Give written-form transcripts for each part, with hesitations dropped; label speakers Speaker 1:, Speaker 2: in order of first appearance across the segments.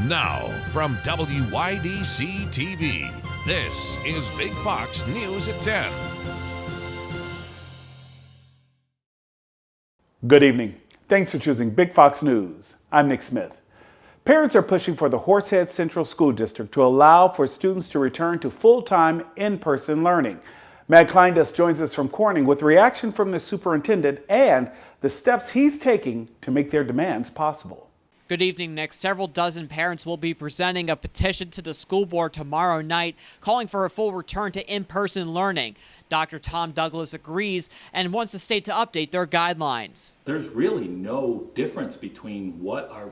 Speaker 1: Now, from WYDC TV, this is Big Fox News at 10.
Speaker 2: Good evening. Thanks for choosing Big Fox News. I'm Nick Smith. Parents are pushing for the Horsehead Central School District to allow for students to return to full-time in-person learning. Matt Kleindus joins us from Corning with reaction from the superintendent and the steps he's taking to make their demands possible.
Speaker 3: Good evening, Nick. Several dozen parents will be presenting a petition to the school board tomorrow night calling for a full return to in-person learning. Dr. Tom Douglas agrees and wants the state to update their guidelines.
Speaker 4: There's really no difference between what our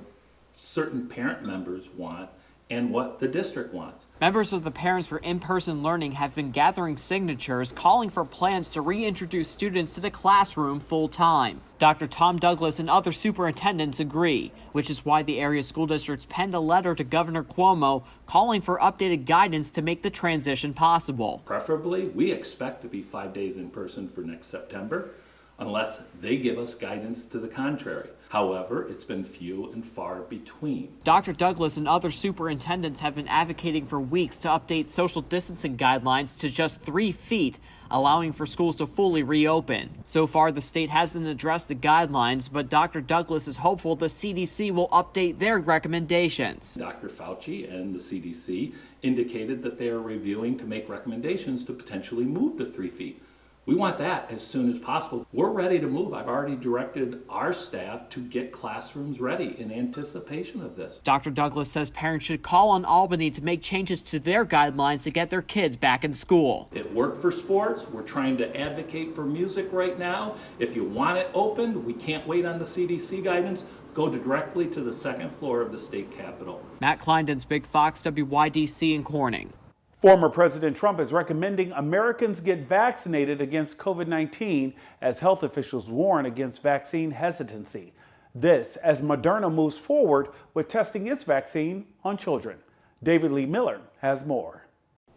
Speaker 4: certain parent members want and what the district wants.
Speaker 3: Members of the Parents for In-Person Learning have been gathering signatures calling for plans to reintroduce students to the classroom full-time. Dr. Tom Douglas and other superintendents agree, which is why the area school districts penned a letter to Governor Cuomo calling for updated guidance to make the transition possible.
Speaker 4: Preferably, we expect to be 5 days in person for next September, unless they give us guidance to the contrary. However, it's been few and far between.
Speaker 3: Dr. Douglas and other superintendents have been advocating for weeks to update social distancing guidelines to just 3 feet, allowing for schools to fully reopen. So far, the state hasn't addressed the guidelines, but Dr. Douglas is hopeful the CDC will update their recommendations.
Speaker 4: Dr. Fauci and the CDC indicated that they are reviewing to make recommendations to potentially move to 3 feet. We want that as soon as possible. We're ready to move. I've already directed our staff to get classrooms ready in anticipation of this.
Speaker 3: Dr. Douglas says parents should call on Albany to make changes to their guidelines to get their kids back in school.
Speaker 4: It worked for sports. We're trying to advocate for music right now. If you want it opened, we can't wait on the CDC guidance. Go directly to the second floor of the state capitol.
Speaker 3: Matt Kleindens, Big Fox, WYDC in Corning.
Speaker 2: Former President Trump is recommending Americans get vaccinated against COVID-19 as health officials warn against vaccine hesitancy. This as Moderna moves forward with testing its vaccine on children. David Lee Miller has more.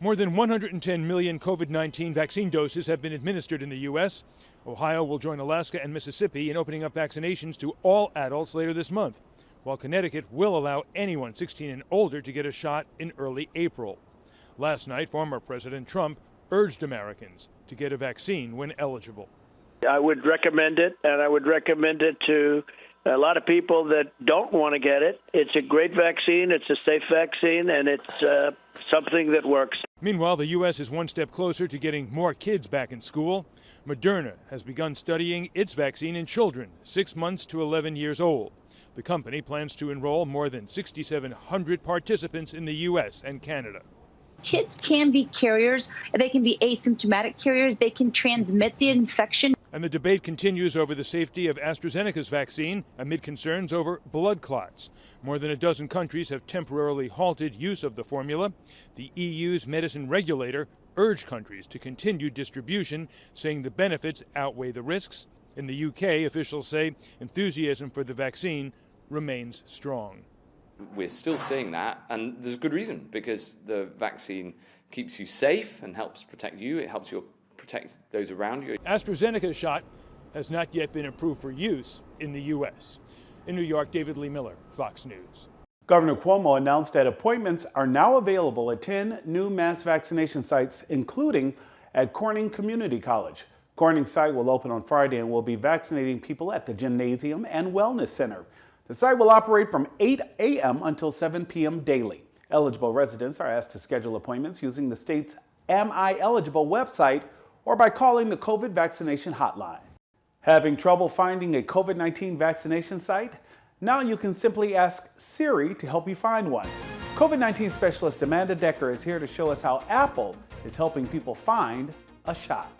Speaker 5: More than 110 million COVID-19 vaccine doses have been administered in the U.S. Ohio will join Alaska and Mississippi in opening up vaccinations to all adults later this month, while Connecticut will allow anyone 16 and older to get a shot in early April. Last night, former President Trump urged Americans to get a vaccine when eligible.
Speaker 6: I would recommend it, and I would recommend it to a lot of people that don't want to get it. It's a great vaccine, it's a safe vaccine, and it's something that works.
Speaker 5: Meanwhile, the U.S. is one step closer to getting more kids back in school. Moderna has begun studying its vaccine in children 6 months to 11 years old. The company plans to enroll more than 6,700 participants in the U.S. and Canada.
Speaker 7: Kids can be carriers. They can be asymptomatic carriers. They can transmit the infection.
Speaker 5: And the debate continues over the safety of AstraZeneca's vaccine amid concerns over blood clots. More than a dozen countries have temporarily halted use of the formula. The EU's medicine regulator urged countries to continue distribution, saying the benefits outweigh the risks. In the UK, officials say enthusiasm for the vaccine remains strong.
Speaker 8: We're still seeing that, and there's a good reason, because the vaccine keeps you safe and helps protect you. It helps you protect those around you.
Speaker 5: AstraZeneca's shot has not yet been approved for use in the U.S. In New York, David Lee Miller, Fox News.
Speaker 2: Governor Cuomo announced that appointments are now available at 10 new mass vaccination sites, including at Corning Community College. Corning's site will open on Friday and will be vaccinating people at the gymnasium and wellness center. The site will operate from 8 a.m. until 7 p.m. daily. Eligible residents are asked to schedule appointments using the state's Am I Eligible website or by calling the COVID vaccination hotline. Having trouble finding a COVID-19 vaccination site? Now you can simply ask Siri to help you find one. COVID-19 specialist Amanda Decker is here to show us how Apple is helping people find a shot.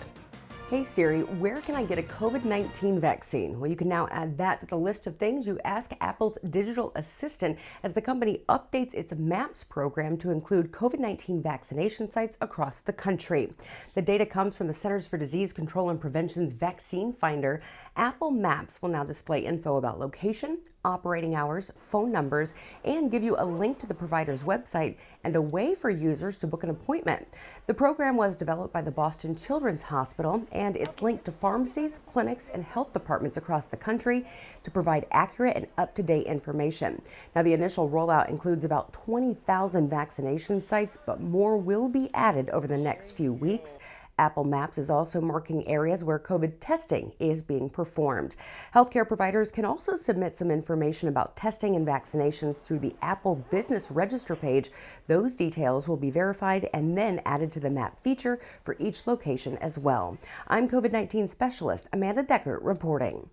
Speaker 9: Hey Siri, where can I get a COVID-19 vaccine? Well, you can now add that to the list of things you ask Apple's digital assistant as the company updates its MAPS program to include COVID-19 vaccination sites across the country. The data comes from the Centers for Disease Control and Prevention's Vaccine Finder. Apple Maps will now display info about location, operating hours, phone numbers, and give you a link to the provider's website and a way for users to book an appointment. The program was developed by the Boston Children's Hospital, and it's linked to pharmacies, clinics, and health departments across the country to provide accurate and up-to-date information. Now, the initial rollout includes about 20,000 vaccination sites, but more will be added over the next few weeks. Apple Maps is also marking areas where COVID testing is being performed. Healthcare providers can also submit some information about testing and vaccinations through the Apple Business Register page. Those details will be verified and then added to the map feature for each location as well. I'm COVID-19 specialist Amanda Deckert reporting.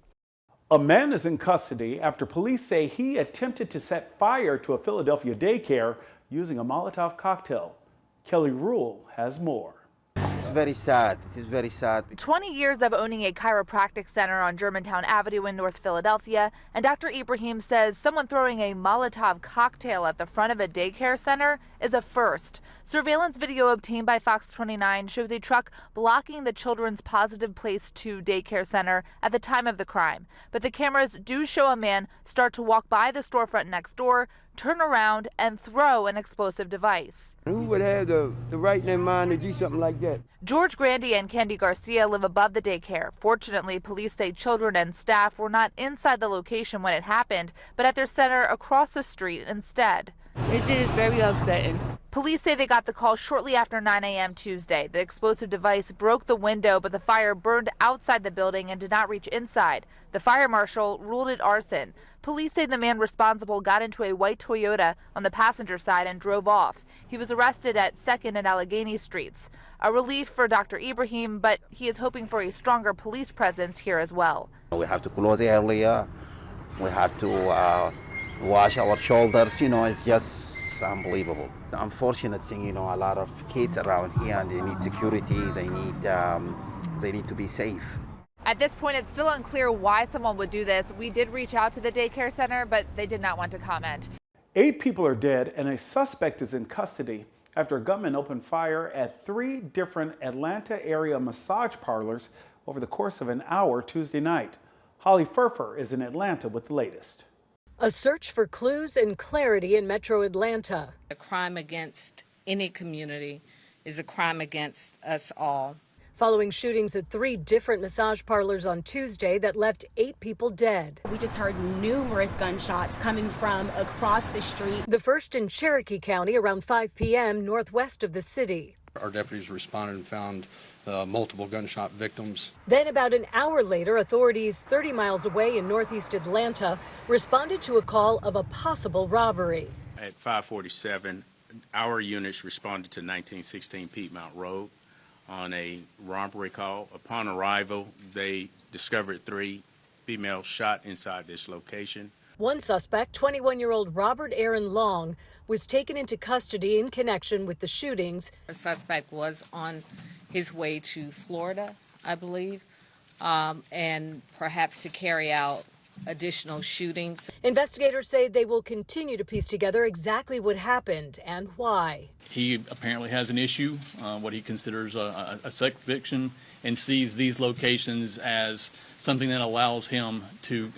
Speaker 2: A man is in custody after police say he attempted to set fire to a Philadelphia daycare using a Molotov cocktail. Kelly Rule has more.
Speaker 10: It's very sad. It is very sad.
Speaker 11: 20 years of owning a chiropractic center on Germantown Avenue in North Philadelphia, and Dr. Ibrahim says someone throwing a Molotov cocktail at the front of a daycare center is a first. Surveillance video obtained by Fox 29 shows a truck blocking the Children's Positive Place 2 daycare center at the time of the crime. But the cameras do show a man start to walk by the storefront next door, turn around, and throw an explosive device.
Speaker 12: Who would have the right in their mind to do something like that?
Speaker 11: George Grandy and Candy Garcia live above the daycare. Fortunately, police say children and staff were not inside the location when it happened, but at their center across the street instead.
Speaker 13: It is very upsetting.
Speaker 11: Police say they got the call shortly after 9 a.m. Tuesday. The explosive device broke the window, but the fire burned outside the building and did not reach inside. The fire marshal ruled it arson. Police say the man responsible got into a white Toyota on the passenger side and drove off. He was arrested at 2nd and Allegheny Streets. A relief for Dr. Ibrahim, but he is hoping for a stronger police presence here as well.
Speaker 10: We have to close earlier. We have to wash our shoulders. It's just unbelievable. The unfortunate thing, a lot of kids around here, and they need security. They need to be safe.
Speaker 11: At this point, it's still unclear why someone would do this. We did reach out to the daycare center, but they did not want to comment.
Speaker 2: 8 people are dead and a suspect is in custody after a gunman opened fire at 3 different Atlanta area massage parlors over the course of an hour Tuesday night. Holly Furfer is in Atlanta with the latest.
Speaker 14: A search for clues and clarity in Metro Atlanta.
Speaker 15: A crime against any community is a crime against us all.
Speaker 14: Following shootings at 3 different massage parlors on Tuesday that left 8 people dead.
Speaker 16: We just heard numerous gunshots coming from across the street.
Speaker 14: The first in Cherokee County around 5 p.m. northwest of the city.
Speaker 17: Our deputies responded and found multiple gunshot victims.
Speaker 14: Then about an hour later, authorities 30 miles away in northeast Atlanta responded to a call of a possible robbery.
Speaker 18: At 5:47, our units responded to 1916 Piedmont Road on a robbery call. Upon arrival, they discovered 3 females shot inside this location.
Speaker 14: One suspect, 21-year-old Robert Aaron Long, was taken into custody in connection with the shootings.
Speaker 15: The suspect was on his way to Florida, I believe, and perhaps to carry out additional shootings.
Speaker 14: Investigators say they will continue to piece together exactly what happened and why.
Speaker 19: He apparently has an issue, what he considers a sex addiction, and sees these locations as something that allows him to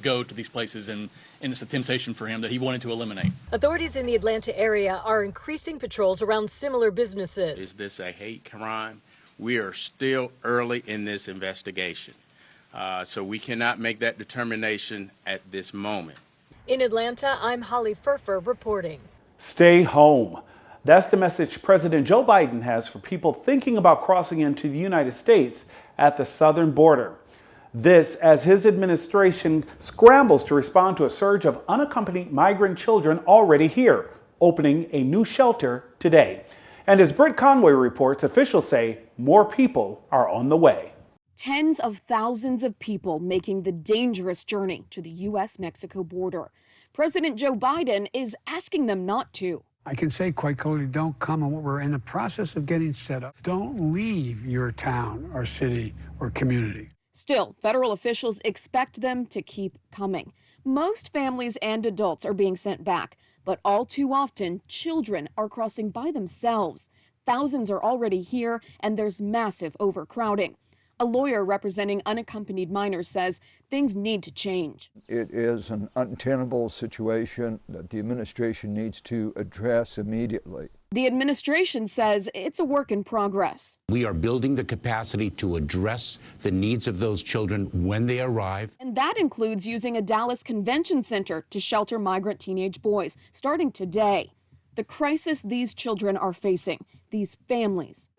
Speaker 19: go to these places, and it's a temptation for him that he wanted to eliminate.
Speaker 14: Authorities in the Atlanta area are increasing patrols around similar businesses.
Speaker 18: Is this a hate crime? We are still early in this investigation, so we cannot make that determination at this moment.
Speaker 14: In Atlanta, I'm Holly Furfer reporting.
Speaker 2: Stay home. That's the message President Joe Biden has for people thinking about crossing into the United States at the southern border. This as his administration scrambles to respond to a surge of unaccompanied migrant children already here, opening a new shelter today. And as Britt Conway reports, officials say more people are on the way.
Speaker 20: Tens of thousands of people making the dangerous journey to the U.S.-Mexico border. President Joe Biden is asking them not to.
Speaker 21: I can say quite clearly, don't come, and we're in the process of getting set up. Don't leave your town or city or community.
Speaker 20: Still, federal officials expect them to keep coming. Most families and adults are being sent back, but all too often, children are crossing by themselves. Thousands are already here, and there's massive overcrowding. A lawyer representing unaccompanied minors says things need to change.
Speaker 1: It is an untenable situation that the administration needs to address immediately.
Speaker 20: The administration says it's a work in progress.
Speaker 22: We are building the capacity to address the needs of those children when they arrive.
Speaker 20: And that includes using a Dallas convention center to shelter migrant teenage boys, starting today. The crisis these children are facing, these families,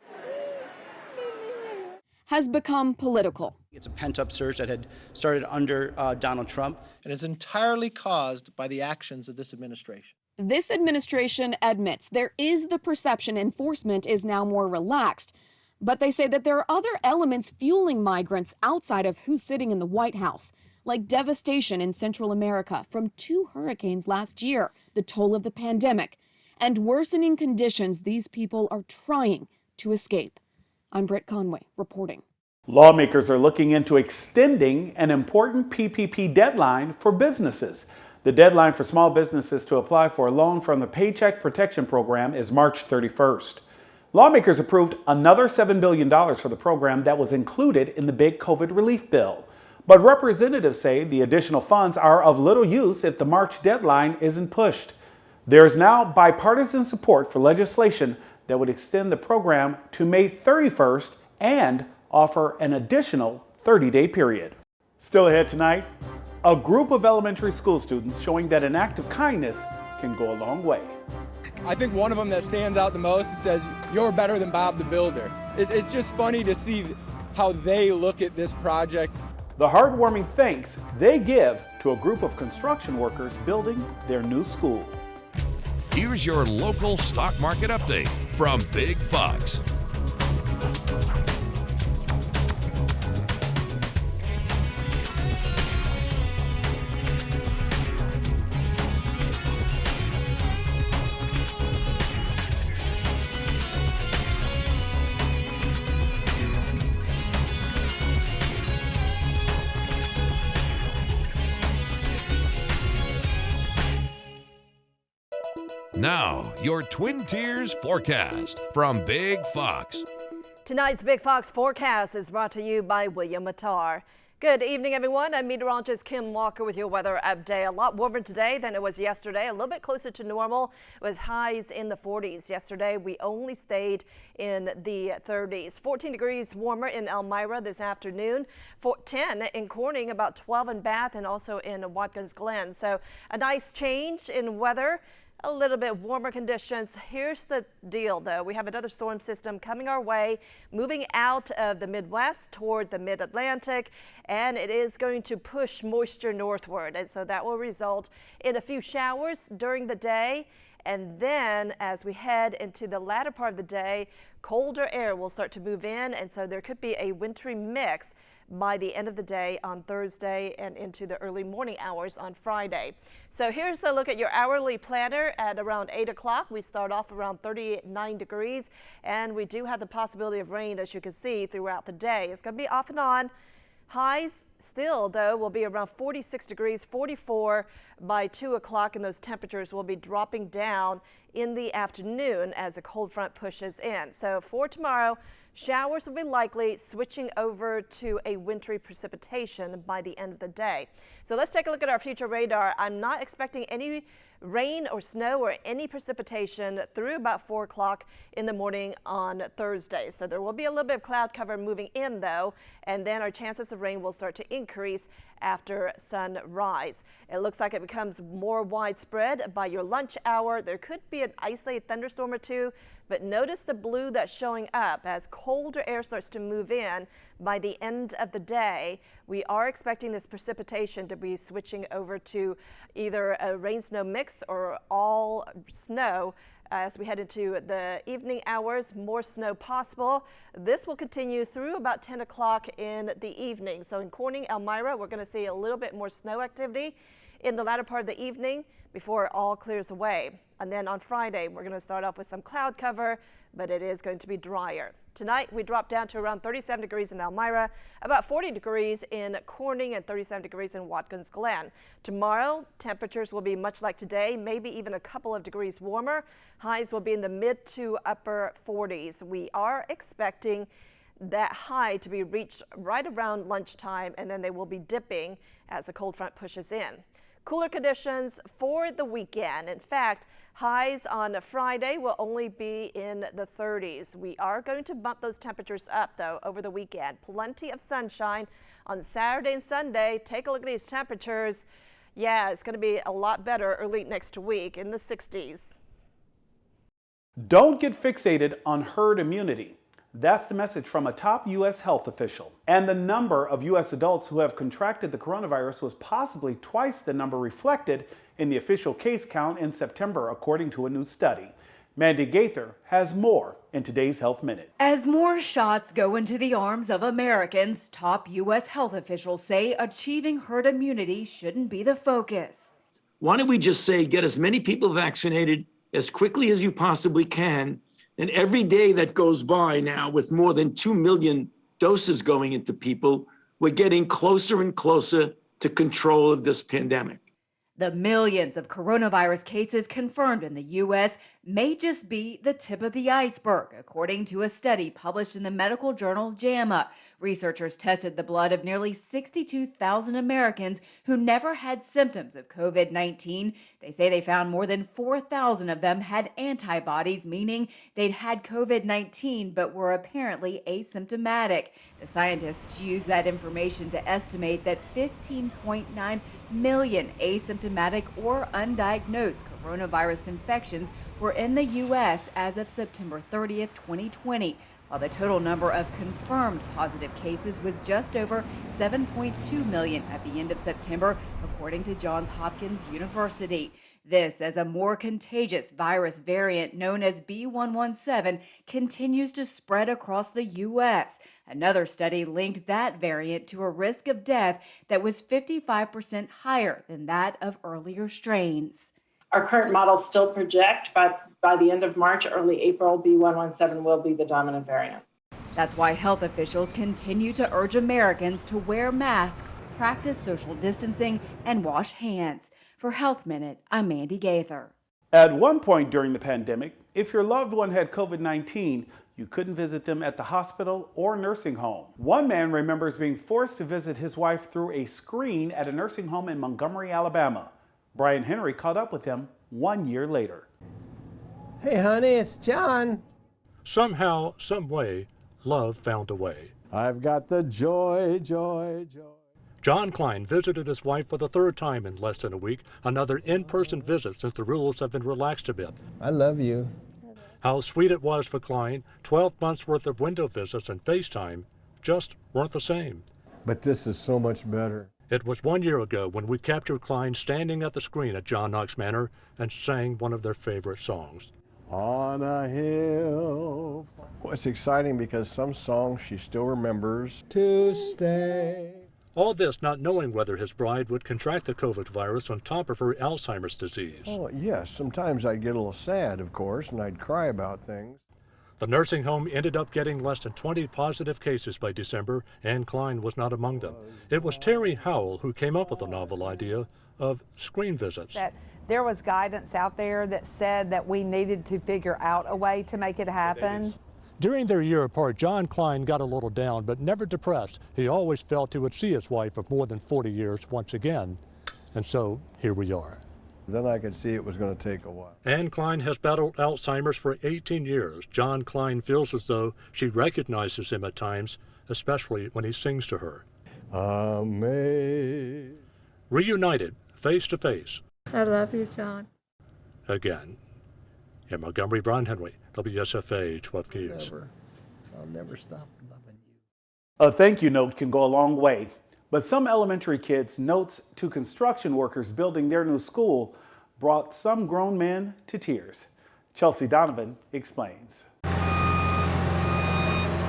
Speaker 20: has become political.
Speaker 23: It's a pent-up surge that had started under Donald Trump.
Speaker 24: And is entirely caused by the actions of this administration.
Speaker 20: This administration admits there is the perception enforcement is now more relaxed, but they say that there are other elements fueling migrants outside of who's sitting in the White House, like devastation in Central America from 2 hurricanes last year, the toll of the pandemic, and worsening conditions these people are trying to escape. I'm Britt Conway reporting.
Speaker 2: Lawmakers are looking into extending an important PPP deadline for businesses. The deadline for small businesses to apply for a loan from the Paycheck Protection Program is March 31st. Lawmakers approved another $7 billion for the program that was included in the big COVID relief bill. But representatives say the additional funds are of little use if the March deadline isn't pushed. There is now bipartisan support for legislation that would extend the program to May 31st and offer an additional 30-day period. Still ahead tonight, a group of elementary school students showing that an act of kindness can go a long way.
Speaker 25: I think one of them that stands out the most says, "You're better than Bob the Builder." It's just funny to see how they look at this project.
Speaker 2: The heartwarming thanks they give to a group of construction workers building their new school.
Speaker 26: Here's your local stock market update from Big Fox. Now, your Twin Tiers forecast from Big Fox.
Speaker 27: Tonight's Big Fox forecast is brought to you by William Mattar. Good evening, everyone. I'm meteorologist Kim Walker with your weather update. A lot warmer today than it was yesterday, a little bit closer to normal with highs in the 40s. Yesterday, we only stayed in the 30s. 14 degrees warmer in Elmira this afternoon, 10 in Corning, about 12 in Bath, and also in Watkins Glen. So a nice change in weather. A little bit warmer conditions. Here's the deal, though. We have another storm system coming our way, moving out of the Midwest toward the Mid-Atlantic, and it is going to push moisture northward. And so that will result in a few showers during the day. And then as we head into the latter part of the day, colder air will start to move in. And so there could be a wintry mix by the end of the day on Thursday and into the early morning hours on Friday. So here's a look at your hourly planner at around 8 o'clock. We start off around 39 degrees, and we do have the possibility of rain, as you can see, throughout the day. It's going to be off and on. Highs still, though, will be around 46 degrees, 44 by 2 o'clock, and those temperatures will be dropping down in the afternoon as a cold front pushes in. So for tomorrow, showers will be likely, switching over to a wintry precipitation by the end of the day. So let's take a look at our future radar. I'm not expecting any rain or snow or any precipitation through about 4 o'clock in the morning on Thursday. So there will be a little bit of cloud cover moving in, though, and then our chances of rain will start to increase after sunrise. It looks like it becomes more widespread by your lunch hour. There could be an isolated thunderstorm or two, but notice the blue that's showing up as colder air starts to move in by the end of the day. We are expecting this precipitation to be switching over to either a rain-snow mix or all snow. As we head into the evening hours, more snow possible. This will continue through about 10 o'clock in the evening. So in Corning, Elmira, we're going to see a little bit more snow activity in the latter part of the evening before it all clears away. And then on Friday, we're going to start off with some cloud cover, but it is going to be drier. Tonight, we drop down to around 37 degrees in Elmira, about 40 degrees in Corning, and 37 degrees in Watkins Glen. Tomorrow, temperatures will be much like today, maybe even a couple of degrees warmer. Highs will be in the mid to upper 40s. We are expecting that high to be reached right around lunchtime, and then they will be dipping as the cold front pushes in. Cooler conditions for the weekend. In fact, highs on Friday will only be in the 30s. We are going to bump those temperatures up, though, over the weekend. Plenty of sunshine on Saturday and Sunday. Take a look at these temperatures. Yeah, it's going to be a lot better early next week in the 60s.
Speaker 2: Don't get fixated on herd immunity. That's the message from a top U.S. health official. And the number of U.S. adults who have contracted the coronavirus was possibly twice the number reflected in the official case count in September, according to a new study. Mandy Gaither has more in today's Health Minute.
Speaker 3: As more shots go into the arms of Americans, top U.S. health officials say achieving herd immunity shouldn't be the focus.
Speaker 4: Why don't we just say get as many people vaccinated as quickly as you possibly can? And every day that goes by now, with more than 2 million doses going into people, we're getting closer and closer to control of this pandemic.
Speaker 3: The millions of coronavirus cases confirmed in the U.S. may just be the tip of the iceberg, according to a study published in the medical journal JAMA. Researchers tested the blood of nearly 62,000 Americans who never had symptoms of COVID-19. They say they found more than 4,000 of them had antibodies, meaning they'd had COVID-19 but were apparently asymptomatic. The scientists used that information to estimate that 15.9 million asymptomatic or undiagnosed coronavirus infections were in the U.S. as of September 30th, 2020, while the total number of confirmed positive cases was just over 7.2 million at the end of September, according to Johns Hopkins University. This as a more contagious virus variant known as B.1.1.7 continues to spread across the U.S. Another study linked that variant to a risk of death that was 55% higher than that of earlier strains.
Speaker 5: Our current models still project by the end of March, early April, B.1.1.7 will be the dominant variant.
Speaker 3: That's why health officials continue to urge Americans to wear masks, practice social distancing, and wash hands. For Health Minute, I'm Mandy Gaither.
Speaker 2: At one point during the pandemic, if your loved one had COVID-19, you couldn't visit them at the hospital or nursing home. One man remembers being forced to visit his wife through a screen at a nursing home in Montgomery, Alabama. Brian Henry caught up with him 1 year later.
Speaker 6: Hey, honey, it's John.
Speaker 7: Somehow, some way, love found a way.
Speaker 6: I've got the joy, joy, joy.
Speaker 7: John Klein visited his wife for the third time in less than a week, another in-person visit since the rules have been relaxed a bit.
Speaker 6: I love you.
Speaker 7: How sweet it was for Klein, 12 months worth of window visits and FaceTime just weren't the same.
Speaker 6: But this is so much better.
Speaker 7: It was 1 year ago when we captured Klein standing at the screen at John Knox Manor and sang one of their favorite songs.
Speaker 6: On a hill. Well, it's exciting because some songs she still remembers to stay.
Speaker 7: All this not knowing whether his bride would contract the COVID virus on top of her Alzheimer's disease.
Speaker 6: Oh, yes. Sometimes I'd get a little sad, of course, and I'd cry about things.
Speaker 7: The nursing home ended up getting less than 20 positive cases by December, and Klein was not among them. It was Terry Howell who came up with the novel idea of screen visits.
Speaker 8: That there was guidance out there that said that we needed to figure out a way to make it happen.
Speaker 7: During their year apart, John Klein got a little down, but never depressed. He always felt he would see his wife of more than 40 years once again. And so, here we are.
Speaker 6: Then I could see it was going to take a while.
Speaker 7: Anne Klein has battled Alzheimer's for 18 years. John Klein feels as though she recognizes him at times, especially when he sings to her.
Speaker 6: Amazing.
Speaker 7: Reunited, face to face.
Speaker 8: I love you, John.
Speaker 7: Again. In Montgomery, Brian Henry, WSFA 12 News.
Speaker 6: I'll never stop loving you.
Speaker 2: A thank you note can go a long way, but some elementary kids' notes to construction workers building their new school brought some grown men to tears. Chelsea Donovan explains.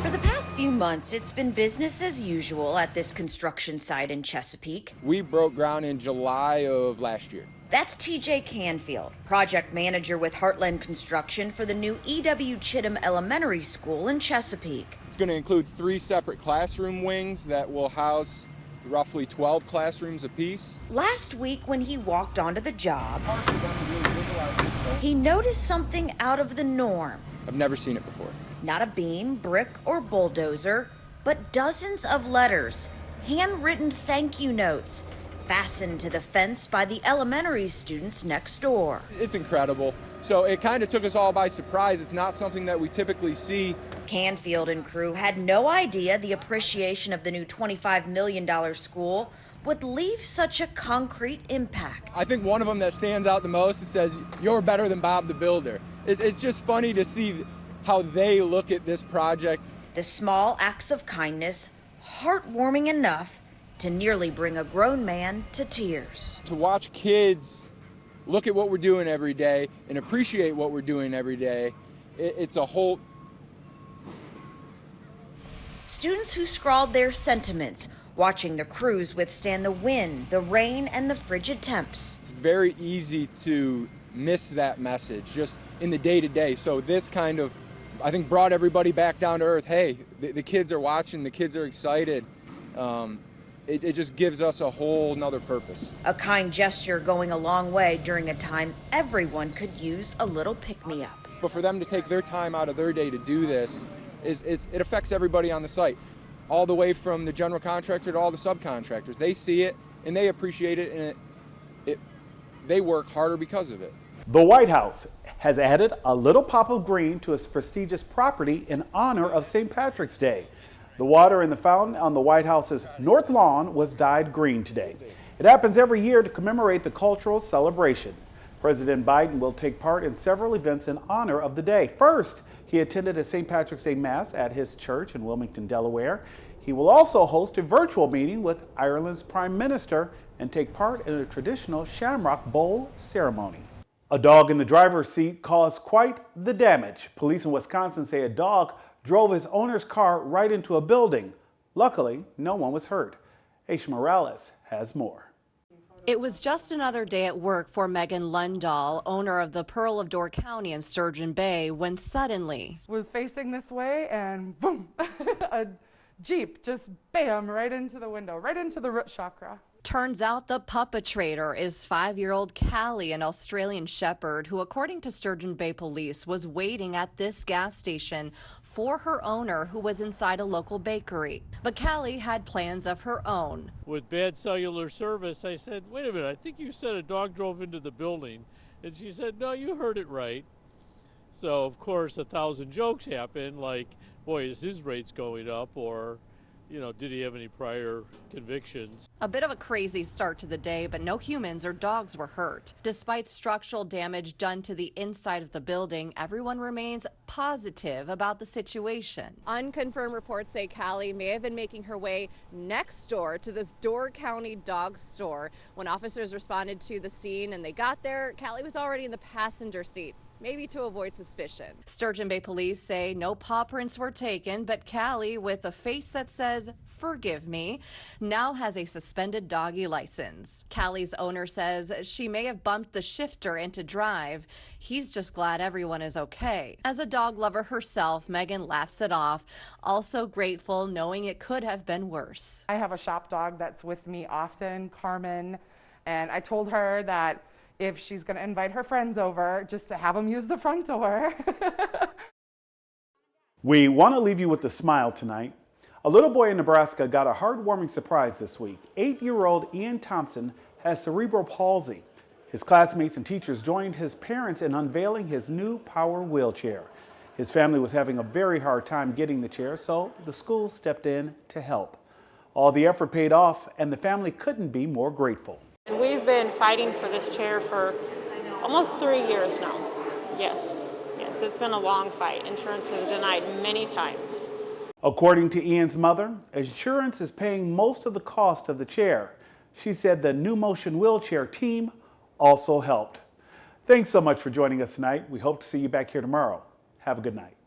Speaker 9: For the past few months, it's been business as usual at this construction site in Chesapeake.
Speaker 25: We broke ground in July of last year.
Speaker 9: That's TJ Canfield, project manager with Heartland Construction for the new E.W. Chittum Elementary School in Chesapeake.
Speaker 25: It's going to include 3 separate classroom wings that will house roughly 12 classrooms apiece.
Speaker 9: Last week when he walked onto the job, he noticed something out of the norm.
Speaker 25: I've never seen it before.
Speaker 9: Not a beam, brick, or bulldozer, but dozens of letters, handwritten thank you notes, fastened to the fence by the elementary students next door.
Speaker 25: It's incredible. So it kind of took us all by surprise. It's not something that we typically see.
Speaker 9: Canfield and crew had no idea the appreciation of the new $25 million school would leave such a concrete impact.
Speaker 25: I think one of them that stands out the most, it says, "You're better than Bob the Builder." It's just funny to see how they look at this project.
Speaker 9: The small acts of kindness, heartwarming enough to nearly bring a grown man to tears.
Speaker 25: To watch kids look at what we're doing every day and appreciate what we're doing every day, it's a whole...
Speaker 9: Students who scrawled their sentiments, watching the crews withstand the wind, the rain, and the frigid temps.
Speaker 25: It's very easy to miss that message just in the day-to-day. So this kind of, I think, brought everybody back down to earth. Hey, the kids are watching, the kids are excited. It just gives us a whole nother purpose.
Speaker 9: A kind gesture going a long way during a time everyone could use a little pick-me-up.
Speaker 25: But for them to take their time out of their day to do this, it affects everybody on the site, all the way from the general contractor to all the subcontractors. They see it and they appreciate it, and they work harder because of it.
Speaker 2: The White House has added a little pop of green to its prestigious property in honor of St. Patrick's Day. The water in the fountain on the White House's north lawn was dyed green today. It happens every year to commemorate the cultural celebration. President Biden will take part in several events in honor of the day. First, he attended a St. Patrick's Day Mass at his church in Wilmington, Delaware. He will also host a virtual meeting with Ireland's Prime Minister and take part in a traditional Shamrock Bowl ceremony. A dog in the driver's seat caused quite the damage. Police in Wisconsin say a dog drove his owner's car right into a building. Luckily, no one was hurt. Aisha Morales has more.
Speaker 10: It was just another day at work for Megan Lundahl, owner of the Pearl of Door County in Sturgeon Bay, when suddenly
Speaker 11: was facing this way and boom, a Jeep just bam right into the window, right into the root chakra.
Speaker 10: Turns out the perpetrator is 5-year-old Callie, an Australian shepherd who, according to Sturgeon Bay police, was waiting at this gas station for her owner, who was inside a local bakery. But Callie had plans of her own.
Speaker 12: With bad cellular service, I said, wait a minute, I think you said a dog drove into the building. And she said, no, you heard it right. So, of course, 1,000 jokes happen, like, boy, is his rates going up, or, you know, did he have any prior convictions?
Speaker 10: A bit of a crazy start to the day, but no humans or dogs were hurt. Despite structural damage done to the inside of the building, everyone remains positive about the situation.
Speaker 13: Unconfirmed reports say Callie may have been making her way next door to this Door County dog store. When officers responded to the scene and they got there, Callie was already in the passenger seat, maybe to avoid suspicion.
Speaker 10: Sturgeon Bay police say no paw prints were taken, but Callie, with a face that says, "Forgive me," now has a suspended doggy license. Callie's owner says she may have bumped the shifter into drive. He's just glad everyone is okay. As a dog lover herself, Megan laughs it off, also grateful knowing it could have been worse.
Speaker 11: I have a shop dog that's with me often, Carmen, and I told her that if she's going to invite her friends over, just to have them use the front door.
Speaker 2: We want to leave you with a smile tonight. A little boy in Nebraska got a heartwarming surprise this week. 8-year-old Ian Thompson has cerebral palsy. His classmates and teachers joined his parents in unveiling his new power wheelchair. His family was having a very hard time getting the chair, so the school stepped in to help. All the effort paid off, and the family couldn't be more grateful.
Speaker 15: And we've been fighting for this chair for almost 3 years now. Yes, it's been a long fight. Insurance has denied many times.
Speaker 2: According to Ian's mother, insurance is paying most of the cost of the chair. She said the New Motion Wheelchair team also helped. Thanks so much for joining us tonight. We hope to see you back here tomorrow. Have a good night.